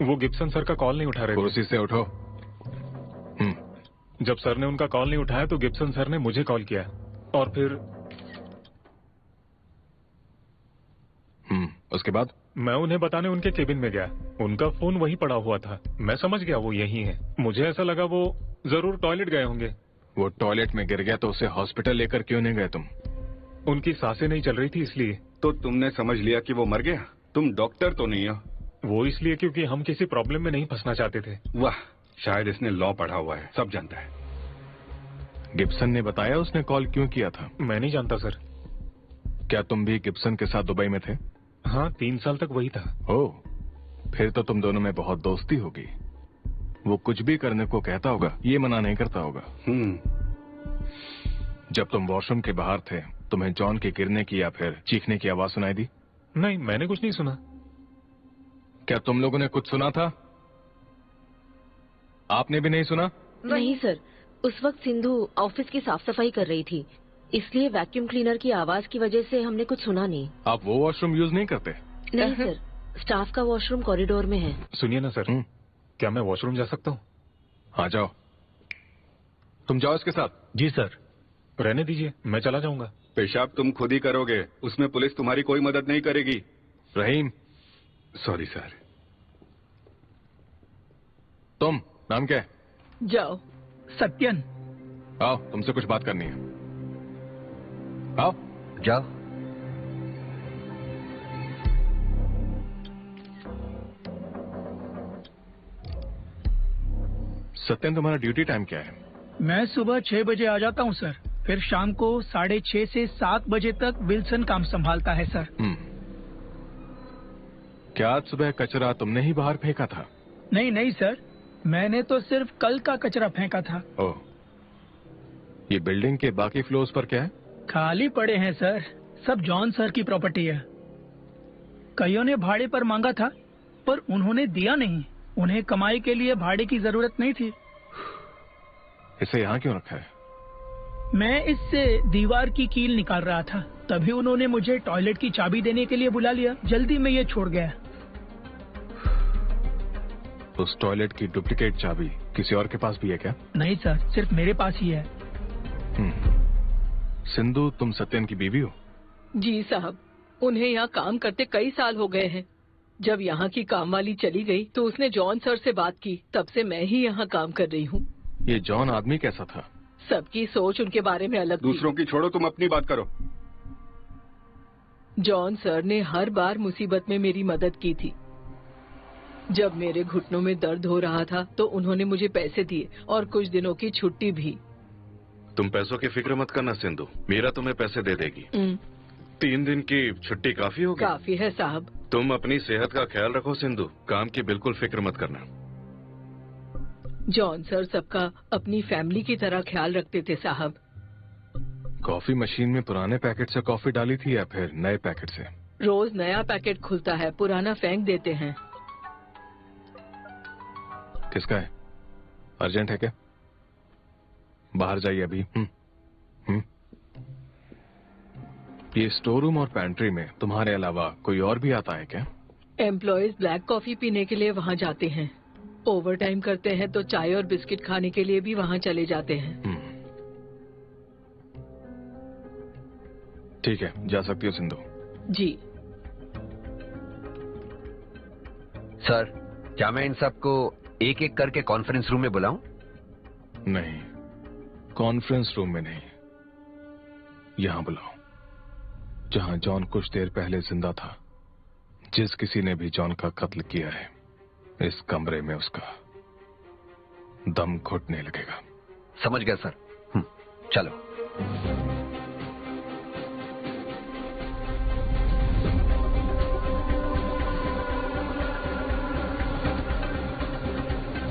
वो Gibson sir का call नहीं उठा रहे थे। कुर्सी से उठो। जब सर ने उनका कॉल नहीं उठाया तो गिब्सन सर ने मुझे कॉल किया और फिर उसके बाद मैं उन्हें बताने उनके केबिन में गया। उनका फोन वहीं पड़ा हुआ था। मैं समझ गया वो यही है। मुझे ऐसा लगा वो जरूर टॉयलेट गए होंगे। वो टॉयलेट में गिर गया तो उसे हॉस्पिटल लेकर क्यों नहीं गए तुम? उनकी सांसें नहीं चल रही थी इसलिए। तो तुमने समझ लिया कि वो मर गया? तुम डॉक्टर तो नहीं हो। वो इसलिए क्योंकि हम किसी प्रॉब्लम में नहीं फंसना चाहते थे। वाह, शायद इसने लॉ पढ़ा हुआ है, सब जानता है। गिब्सन ने बताया उसने कॉल क्यों किया था? मैं नहीं जानता सर। क्या तुम भी गिब्सन के साथ दुबई में थे? हाँ, 3 साल तक वही था। ओह, फिर तो तुम दोनों में बहुत दोस्ती होगी। वो कुछ भी करने को कहता होगा, ये मना नहीं करता होगा। जब तुम वॉशरूम के बाहर थे, तुम्हें जॉन के गिरने की या फिर चीखने की आवाज सुनाई दी? नहीं, मैंने कुछ नहीं सुना। क्या तुम लोगों ने कुछ सुना था? आपने भी नहीं सुना? नहीं सर, उस वक्त सिंधु ऑफिस की साफ सफाई कर रही थी, इसलिए वैक्यूम क्लीनर की आवाज की वजह से हमने कुछ सुना नहीं। आप वो वॉशरूम यूज नहीं करते? नहीं सर, स्टाफ का वॉशरूम कॉरिडोर में है। सुनिए ना सर, क्या मैं वॉशरूम जा सकता हूँ? हाँ जाओ। तुम जाओ इसके साथ। जी सर। रहने दीजिए, मैं चला जाऊंगा। पेशाब तुम खुद ही करोगे, उसमें पुलिस तुम्हारी कोई मदद नहीं करेगी। रहीम। Sorry sir. तुम, नाम क्या है? जाओ। सत्यन। आओ, तुमसे कुछ बात करनी है। आओ। जाओ। सत्यन, तुम्हारा ड्यूटी टाइम क्या है? मैं सुबह 6 बजे आ जाता हूँ सर, फिर शाम को 6:30 से 7 बजे तक विल्सन काम संभालता है सर। क्या आज सुबह कचरा तुमने ही बाहर फेंका था? नहीं नहीं सर, मैंने तो सिर्फ कल का कचरा फेंका था। ओह, ये बिल्डिंग के बाकी फ्लोर्स पर क्या है? खाली पड़े हैं सर, सब जॉन सर की प्रॉपर्टी है। कईयों ने भाड़े पर मांगा था, पर उन्होंने दिया नहीं। उन्हें कमाई के लिए भाड़े की जरूरत नहीं थी। इसे यहाँ क्यों रखा है? मैं इससे दीवार की कील निकाल रहा था, तभी उन्होंने मुझे टॉयलेट की चाबी देने के लिए बुला लिया। जल्दी में ये छोड़ गया। उस टॉयलेट की डुप्लीकेट चाबी किसी और के पास भी है क्या? नहीं सर, सिर्फ मेरे पास ही है। सिंधु, तुम सत्यन की बीवी हो? जी साहब, उन्हें यहाँ काम करते कई साल हो गए हैं। जब यहाँ की काम वाली चली गई तो उसने जॉन सर से बात की, तब से मैं ही यहाँ काम कर रही हूँ। ये जॉन आदमी कैसा था? सबकी सोच उनके बारे में अलग थी। दूसरों की छोड़ो, तुम अपनी बात करो। जॉन सर ने हर बार मुसीबत में मेरी मदद की थी। जब मेरे घुटनों में दर्द हो रहा था तो उन्होंने मुझे पैसे दिए और कुछ दिनों की छुट्टी भी। तुम पैसों की फिक्र मत करना सिंधु, मीरा तुम्हें पैसे दे देगी। 3 दिन की छुट्टी काफी होगी? काफी है साहब। तुम अपनी सेहत का ख्याल रखो सिंधु, काम की बिल्कुल फिक्र मत करना। जॉन सर सबका अपनी फैमिली की तरह ख्याल रखते थे साहब। कॉफी मशीन में पुराने पैकेट से कॉफी डाली थी या फिर नए पैकेट से? रोज नया पैकेट खुलता है, पुराना फेंक देते हैं। किसका है? अर्जेंट है क्या? बाहर जाइए अभी। ये स्टोर रूम और पैंट्री में तुम्हारे अलावा कोई और भी आता है क्या? एम्प्लॉयज ब्लैक कॉफी पीने के लिए वहाँ जाते हैं। ओवर टाइम करते हैं तो चाय और बिस्किट खाने के लिए भी वहाँ चले जाते हैं। ठीक है, जा सकती हो सिंधु। जी सर, क्या मैं इन सबको एक एक करके कॉन्फ्रेंस रूम में बुलाऊं? नहीं, कॉन्फ्रेंस रूम में नहीं, यहां बुलाओ, जहां जॉन कुछ देर पहले जिंदा था। जिस किसी ने भी जॉन का कत्ल किया है, इस कमरे में उसका दम घुटने लगेगा। समझ गया सर। चलो।